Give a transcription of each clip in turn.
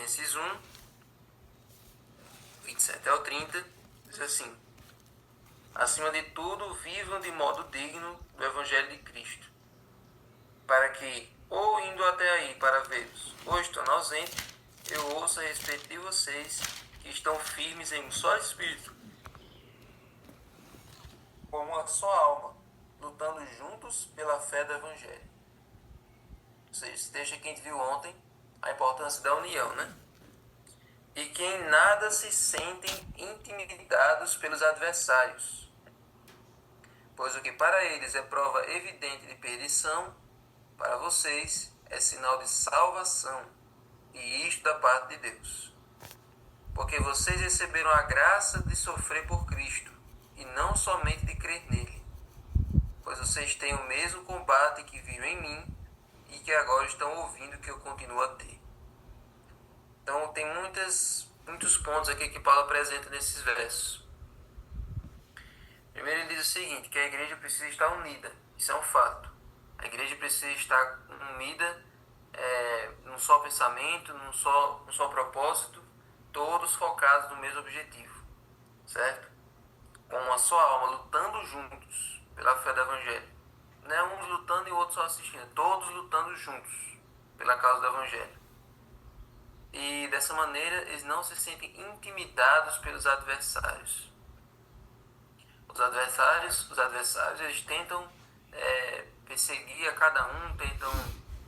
Filipenses 1, 27 ao 30, diz assim: acima de tudo, vivam de modo digno do Evangelho de Cristo, para que, ou indo até aí para vê-los, ou estando ausente, eu ouça a respeito de vocês que estão firmes em um só espírito, com uma só alma, lutando juntos pela fé do Evangelho. Ou seja, esse texto que a gente viu ontem, a importância da união, né? E que em nada se sentem intimidados pelos adversários, pois o que para eles é prova evidente de perdição, para vocês é sinal de salvação, e isto da parte de Deus. Porque vocês receberam a graça de sofrer por Cristo, e não somente de crer nele, pois vocês têm o mesmo combate que viram em mim, e que agora estão ouvindo que eu continuo a ter. Então tem muitos pontos aqui que Paulo apresenta nesses versos. Primeiro ele diz o seguinte, que a igreja precisa estar unida. Isso é um fato. A igreja precisa estar unida num só pensamento, num só propósito, todos focados no mesmo objetivo, certo? Com uma só alma, lutando juntos pela fé do Evangelho. Não é uns lutando e outros só assistindo, todos lutando juntos pela causa do Evangelho. E dessa maneira eles não se sentem intimidados pelos adversários. Os adversários eles tentam perseguir a cada um, tentam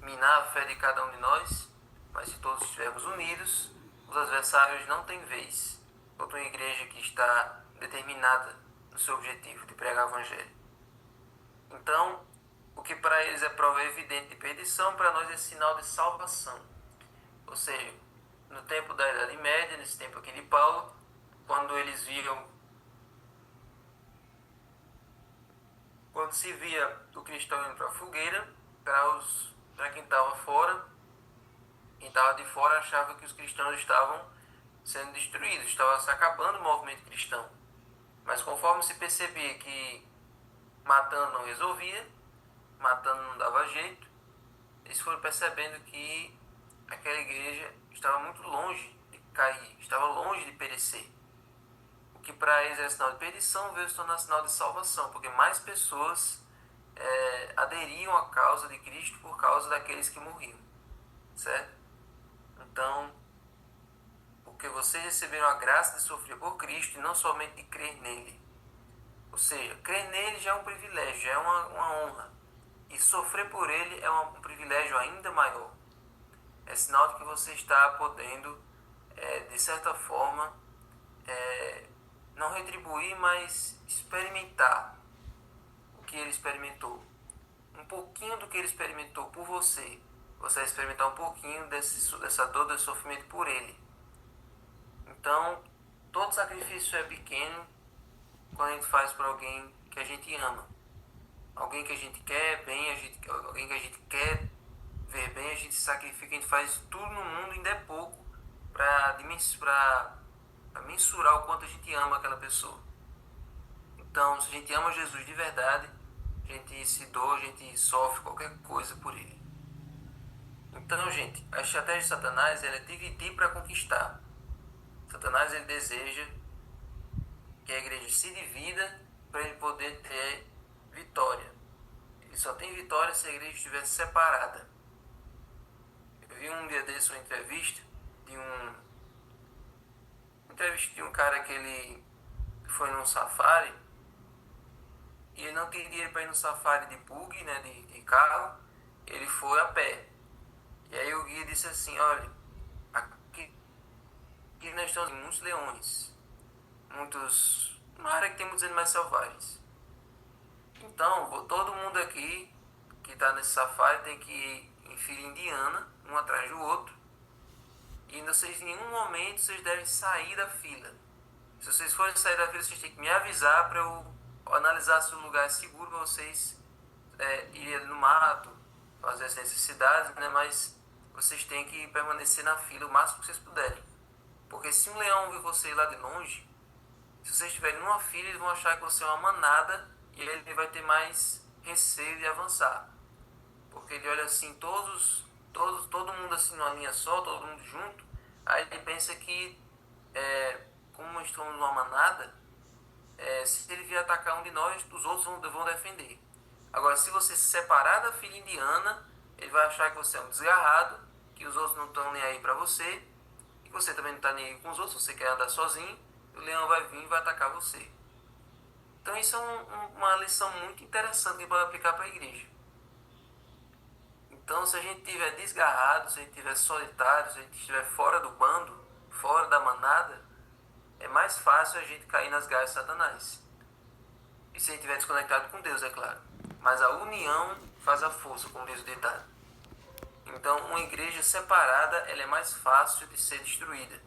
minar a fé de cada um de nós, mas se todos estivermos unidos, os adversários não têm vez. Outra igreja que está determinada no seu objetivo de pregar o Evangelho. Então, o que para eles é prova evidente de perdição, para nós é sinal de salvação. Ou seja, no tempo da Idade Média, nesse tempo aqui de Paulo, quando se via o cristão indo para a fogueira, para quem estava fora, quem estava de fora achava que os cristãos estavam sendo destruídos, estava se acabando o movimento cristão. Mas conforme se percebia que matando não resolvia, matando não dava jeito, eles foram percebendo que aquela igreja estava muito longe de cair, estava longe de perecer. O que para eles era sinal de perdição veio se tornar sinal de salvação, porque mais pessoas aderiam à causa de Cristo por causa daqueles que morriam, certo? Então, porque vocês receberam a graça de sofrer por Cristo e não somente de crer nele. Ou seja, crer nele já é um privilégio, já é uma honra. E sofrer por ele é um privilégio ainda maior. É sinal de que você está podendo, de certa forma, não retribuir, mas experimentar o que ele experimentou. Um pouquinho do que ele experimentou por você. Você vai experimentar um pouquinho dessa dor, desse sofrimento por ele. Então, todo sacrifício é pequeno quando a gente faz para alguém que a gente ama. Alguém que a gente quer bem, alguém que a gente quer ver bem, a gente sacrifica, a gente faz tudo no mundo, ainda é pouco, para mensurar o quanto a gente ama aquela pessoa. Então, se a gente ama Jesus de verdade, a gente se doa, a gente sofre qualquer coisa por ele. Então, gente, a estratégia de Satanás é dividir para conquistar. Satanás ele deseja que a igreja se divida para ele poder ter vitória. Ele só tem vitória se a igreja estiver separada. Eu vi um dia desse uma entrevista de um cara que ele foi num safari e ele não tinha dinheiro para ir no safari de buggy, né, de carro. Ele foi a pé. E aí o guia disse assim: olha, aqui nós estamos em muitos leões, uma área que tem muitos animais selvagens. Então, todo mundo aqui que está nesse safari tem que ir em fila indiana, um atrás do outro. E em nenhum momento vocês devem sair da fila. Se vocês forem sair da fila, vocês têm que me avisar para eu analisar se o lugar é seguro para vocês irem no mato, fazer as necessidades, né? Mas vocês têm que permanecer na fila o máximo que vocês puderem. Porque se um leão ver você lá de longe, se vocês estiverem numa fila, eles vão achar que você é uma manada e ele vai ter mais receio de avançar. Porque ele olha assim, todo mundo assim numa linha só, todo mundo junto, Aí ele pensa que, como estamos numa manada, se ele vier atacar um de nós, os outros vão defender. Agora, se você se separar da filha indiana, ele vai achar que você é um desgarrado, que os outros não estão nem aí para você, e você também não está nem aí com os outros, você quer andar sozinho, o leão vai vir e vai atacar você. Então isso é uma lição muito interessante que pode aplicar para a igreja. Então, se a gente estiver desgarrado, se a gente estiver solitário, se a gente estiver fora do bando, fora da manada, é mais fácil a gente cair nas garras de Satanás. E se a gente estiver desconectado com Deus, é claro. Mas a união faz a força, como diz o ditado. Então, uma igreja separada, ela é mais fácil de ser destruída.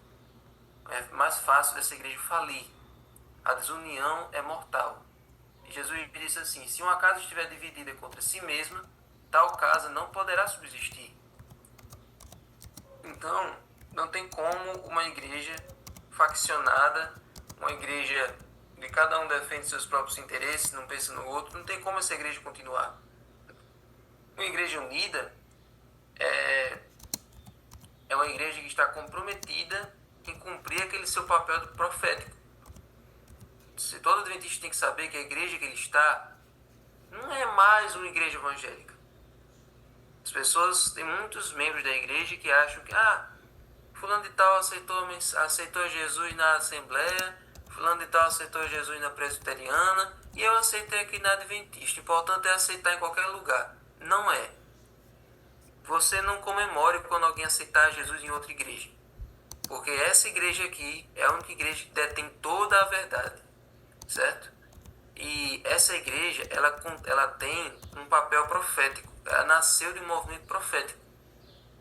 É mais fácil dessa igreja falir. A desunião é mortal. E Jesus disse assim: se uma casa estiver dividida contra si mesma, tal casa não poderá subsistir. Então, não tem como uma igreja faccionada, uma igreja de cada um defende seus próprios interesses, não pensa no outro, não tem como essa igreja continuar. Uma igreja unida é uma igreja que está comprometida em cumprir aquele seu papel profético. Se todo adventista tem que saber que a igreja que ele está não é mais uma igreja evangélica. As pessoas, tem muitos membros da igreja que acham que fulano de tal aceitou Jesus na Assembleia, fulano de tal aceitou Jesus na Presbiteriana, e eu aceitei aqui na Adventista. O importante é aceitar em qualquer lugar. Não é. Você não comemore quando alguém aceitar Jesus em outra igreja. Porque essa igreja aqui é a única igreja que detém toda a verdade. Certo? E essa igreja, ela tem um papel profético. Ela nasceu de um movimento profético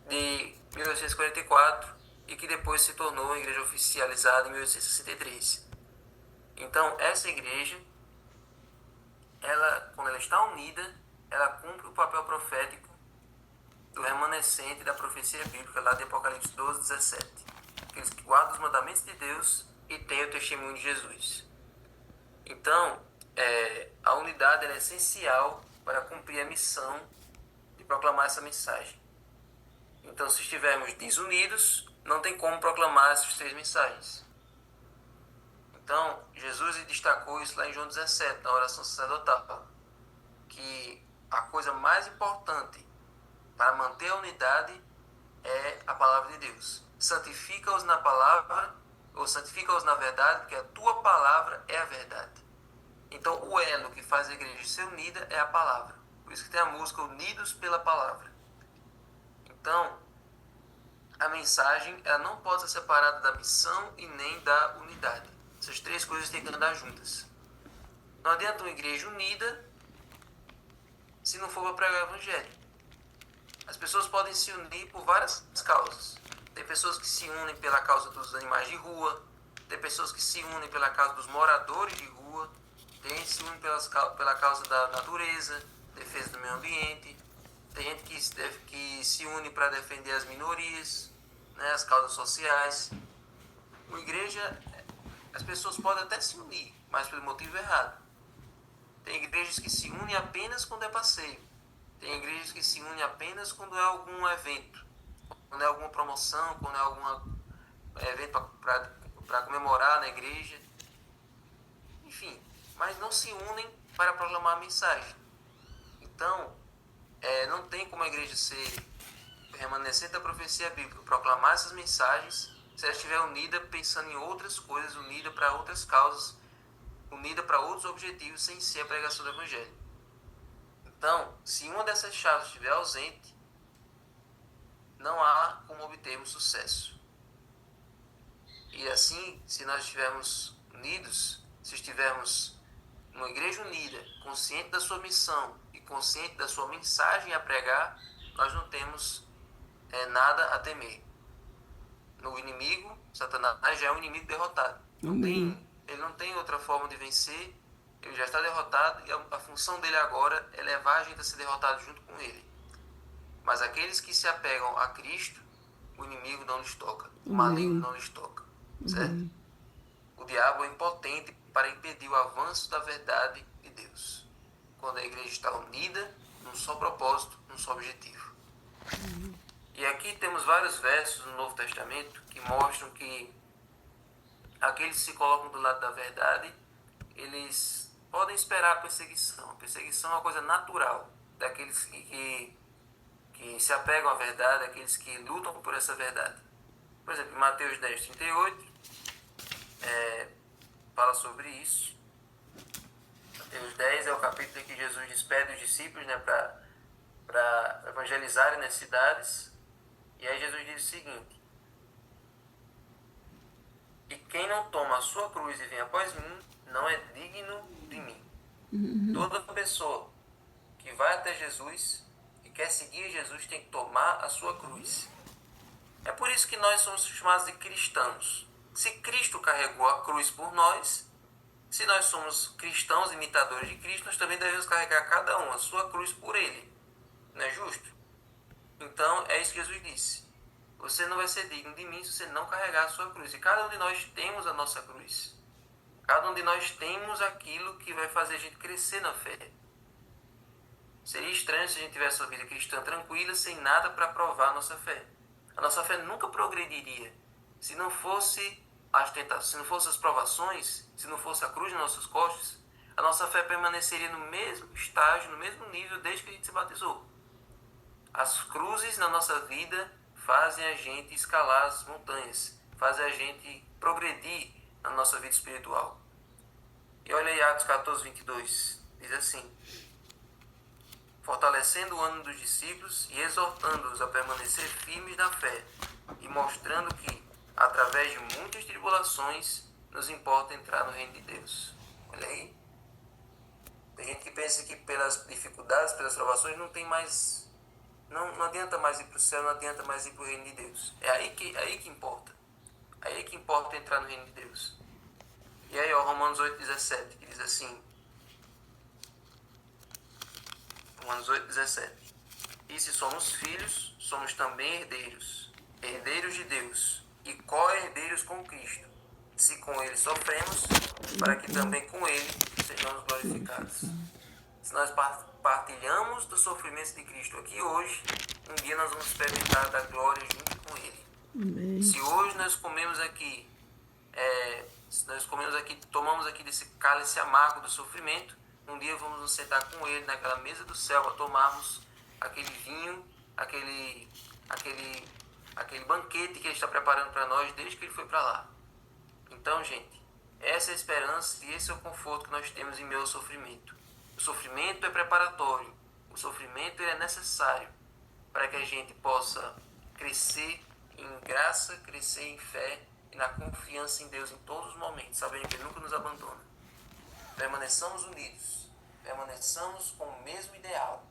de 1844 e que depois se tornou uma igreja oficializada em 1863. Então, essa igreja, quando ela está unida, ela cumpre o papel profético do remanescente da profecia bíblica lá de Apocalipse 12, 17. Aqueles que guardam os mandamentos de Deus e têm o testemunho de Jesus. Então, a unidade é essencial para cumprir a missão de proclamar essa mensagem. Então, se estivermos desunidos, não tem como proclamar essas 3 mensagens. Então, Jesus destacou isso lá em João 17, na oração sacerdotal, que a coisa mais importante para manter a unidade é a palavra de Deus. Santifica-os na palavra, ou santifica-os na verdade, porque a tua palavra é a verdade. Então, o elo que faz a igreja ser unida é a palavra. Por isso que tem a música Unidos pela Palavra. Então, a mensagem ela não pode ser separada da missão e nem da unidade. Essas 3 coisas têm que andar juntas. Não adianta uma igreja unida se não for para pregar o evangelho. As pessoas podem se unir por várias causas. Tem pessoas que se unem pela causa dos animais de rua, tem pessoas que se unem pela causa dos moradores de rua, tem gente que se une pela causa da natureza, defesa do meio ambiente, tem gente que se une para defender as minorias, né, as causas sociais. Uma igreja, as pessoas podem até se unir, mas pelo motivo errado. Tem igrejas que se unem apenas quando é passeio. Tem igrejas que se unem apenas quando é algum evento, quando é alguma promoção, quando é algum evento para comemorar na igreja. Enfim, mas não se unem para proclamar a mensagem. Então, não tem como a igreja ser remanescente da profecia bíblica, proclamar essas mensagens, se ela estiver unida pensando em outras coisas, unida para outras causas, unida para outros objetivos, sem ser a pregação do evangelho. Então, se uma dessas chaves estiver ausente, não há como obtermos sucesso. E assim, se nós estivermos unidos, se estivermos uma igreja unida, consciente da sua missão e consciente da sua mensagem a pregar, nós não temos nada a temer. No inimigo, Satanás já é um inimigo derrotado. Ele não tem outra forma de vencer, ele já está derrotado e a função dele agora é levar a gente a ser derrotado junto com ele. Mas aqueles que se apegam a Cristo, o inimigo não lhes toca, o maligno não lhes toca, certo? O diabo é impotente para impedir o avanço da verdade de Deus, quando a igreja está unida num só propósito, num só objetivo. E aqui temos vários versos no Novo Testamento que mostram que aqueles que se colocam do lado da verdade, eles podem esperar a perseguição. A perseguição é uma coisa natural daqueles que se apegam à verdade, daqueles que lutam por essa verdade. Por exemplo, em Mateus 10:38, fala sobre isso. Mateus 10 é o capítulo em que Jesus despede os discípulos, né, para evangelizarem nas cidades. E aí Jesus diz o seguinte: e quem não toma a sua cruz e vem após mim, não é digno de mim. Toda pessoa que vai até Jesus e quer seguir Jesus tem que tomar a sua cruz. É por isso que nós somos chamados de cristãos. Se Cristo carregou a cruz por nós, se nós somos cristãos imitadores de Cristo, nós também devemos carregar cada um a sua cruz por Ele. Não é justo? Então, é isso que Jesus disse. Você não vai ser digno de mim se você não carregar a sua cruz. E cada um de nós temos a nossa cruz. Cada um de nós temos aquilo que vai fazer a gente crescer na fé. Seria estranho se a gente tivesse uma vida cristã tranquila, sem nada para provar a nossa fé. A nossa fé nunca progrediria se não fosse as tentações, se não fossem as provações, se não fosse a cruz nas nossas costas. A nossa fé permaneceria no mesmo estágio, no mesmo nível desde que a gente se batizou. As cruzes na nossa vida fazem a gente escalar as montanhas, fazem a gente progredir na nossa vida espiritual. E olha aí Atos 14:22, diz assim: fortalecendo o ânimo dos discípulos e exortando-os a permanecer firmes na fé, e mostrando que, através de muitas tribulações, nos importa entrar no reino de Deus. Olha aí. Tem gente que pensa que pelas dificuldades, pelas provações, não tem mais... Não adianta mais ir para o céu, não adianta mais ir para o reino de Deus. É aí que importa. Aí que importa entrar no reino de Deus. E aí, ó, Romanos 8:17, que diz assim... Romanos 8:17. E se somos filhos, somos também herdeiros, herdeiros de Deus e co-herdeiros com Cristo, se com Ele sofremos, para que também com Ele sejamos glorificados. Se nós partilhamos dos sofrimentos de Cristo aqui hoje, um dia nós vamos experimentar da glória junto com Ele. Amém. Se hoje nós comemos aqui, tomamos aqui desse cálice amargo do sofrimento, um dia vamos nos sentar com Ele naquela mesa do céu a tomarmos aquele vinho, aquele banquete que Ele está preparando para nós desde que Ele foi para lá. Então, gente, essa é a esperança e esse é o conforto que nós temos em meio ao sofrimento. O sofrimento é preparatório, o sofrimento é necessário para que a gente possa crescer em graça, crescer em fé e na confiança em Deus em todos os momentos, sabendo que Ele nunca nos abandona. Permaneçamos unidos, permaneçamos com o mesmo ideal,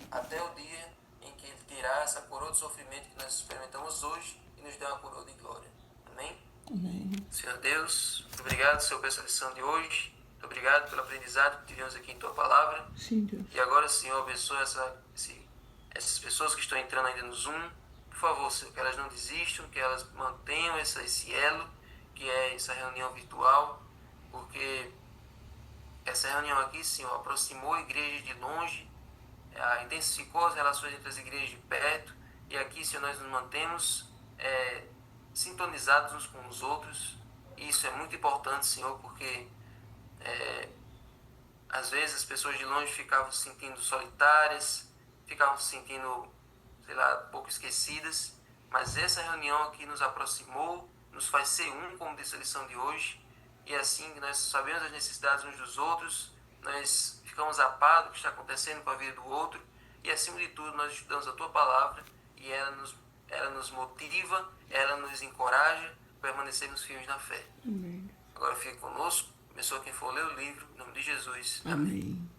até o dia em que Ele tirar essa coroa de sofrimento que nós experimentamos hoje e nos der uma coroa de glória. Amém? Amém. Senhor Deus, muito obrigado, Senhor, pela lição de hoje. Muito obrigado pelo aprendizado que tivemos aqui em Tua Palavra. Sim, Deus. E agora, Senhor, abençoa essas pessoas que estão entrando ainda no Zoom. Por favor, Senhor, que elas não desistam, que elas mantenham esse elo, que é essa reunião virtual, porque essa reunião aqui, Senhor, aproximou a igreja de longe, intensificou as relações entre as igrejas de perto, e aqui, Senhor, nós nos mantemos sintonizados uns com os outros. E isso é muito importante, Senhor, porque às vezes as pessoas de longe ficavam se sentindo solitárias, ficavam se sentindo, sei lá, um pouco esquecidas, mas essa reunião aqui nos aproximou, nos faz ser um, como disse a lição de hoje, e assim nós sabemos as necessidades uns dos outros, nós ficamos a par do que está acontecendo com a vida do outro, e acima de tudo nós estudamos a Tua Palavra, e ela nos motiva, ela nos encoraja a permanecermos firmes na fé. Amém. Agora fique conosco, abençoa quem for ler o livro, em nome de Jesus. Amém.